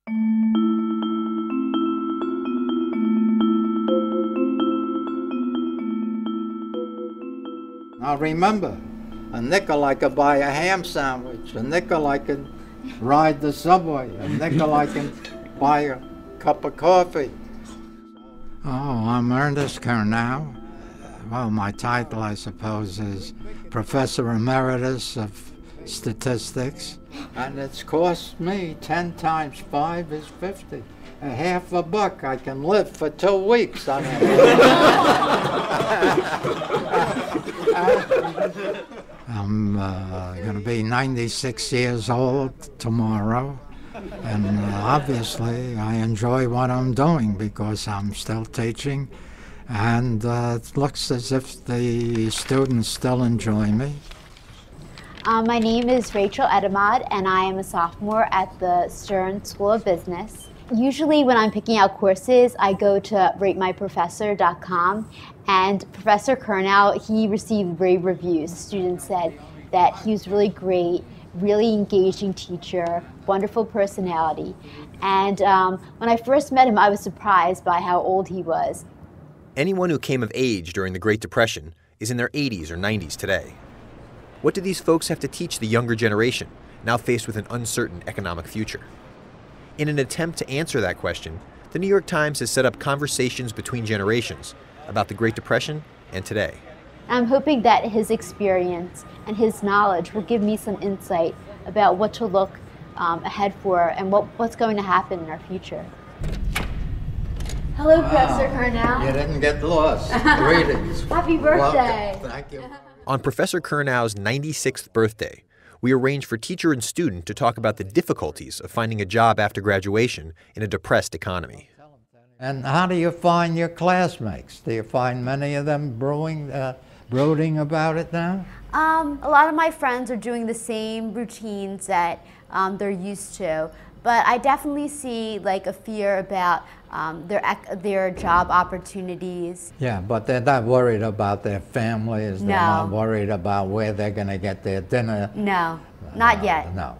Now remember, a nickel I could buy a ham sandwich, a nickel I could ride the subway, a nickel I can buy a cup of coffee. Oh, I'm Ernest Kurnow. Well, my title, I suppose, is Professor Emeritus of Statistics. And it's cost me 10 times 5 is 50. A half a buck, I can live for 2 weeks on it. I'm going to be 96 years old tomorrow, and obviously I enjoy what I'm doing because I'm still teaching, and it looks as if the students still enjoy me. My name is Rachel Edamad, and I am a sophomore at the Stern School of Business. Usually when I'm picking out courses, I go to ratemyprofessor.com, and Professor Kurnow, he received rave reviews. Students said that he was really great, really engaging teacher, wonderful personality. And when I first met him, I was surprised by how old he was. Anyone who came of age during the Great Depression is in their 80s or 90s today. What do these folks have to teach the younger generation, now faced with an uncertain economic future? In an attempt to answer that question, the New York Times has set up conversations between generations about the Great Depression and today. I'm hoping that his experience and his knowledge will give me some insight about what to look ahead for and what's going to happen in our future. Hello, Professor Kurnow. You didn't get lost. Greetings. Happy birthday. Welcome. Thank you. On Professor Kurnow's 96th birthday, we arranged for teacher and student to talk about the difficulties of finding a job after graduation in a depressed economy. And how do you find your classmates? Do you find many of them brooding about it now? A lot of my friends are doing the same routines that they're used to, but I definitely see like a fear about their job opportunities. Yeah, but they're not worried about their families. They're not worried about where they're going to get their dinner. No, not yet. No.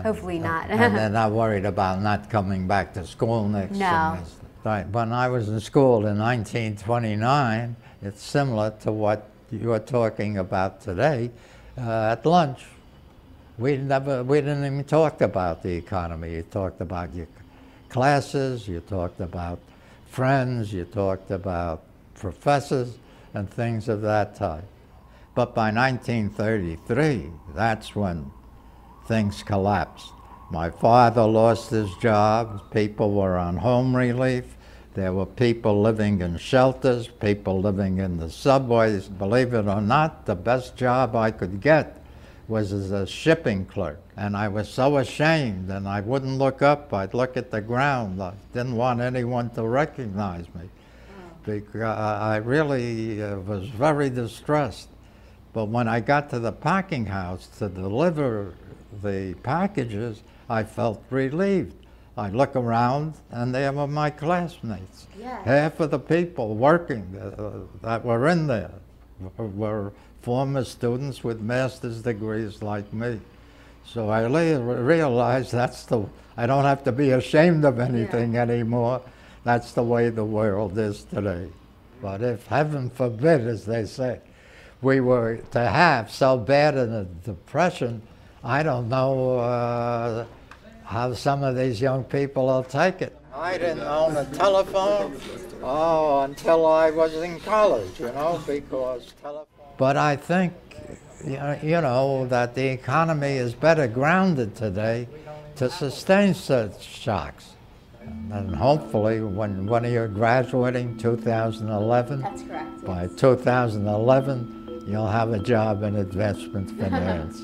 Hopefully not. And they're not worried about not coming back to school next semester. Right. When I was in school in 1929, it's similar to what you're talking about today. At lunch, we didn't even talk about the economy. You talked about your classes, you talked about friends, you talked about professors and things of that type. But by 1933, that's when things collapsed. My father lost his job, people were on home relief, there were people living in shelters, people living in the subways. Believe it or not, the best job I could get was as a shipping clerk. And I was so ashamed, and I wouldn't look up, I'd look at the ground. I didn't want anyone to recognize me. Because I really was very distressed. But when I got to the packing house to deliver the packages, I felt relieved. I look around, and they were my classmates. Yeah. Half of the people working that were in there were former students with master's degrees like me. So I realized I don't have to be ashamed of anything anymore. That's the way the world is today. But if, heaven forbid, as they say, we were to have so bad a depression, I don't know how some of these young people will take it. I didn't own a telephone until I was in college, because telephone. But I think, that the economy is better grounded today to sustain such shocks. And hopefully, when you're graduating 2011, That's correct. By 2011, you'll have a job in advancement finance.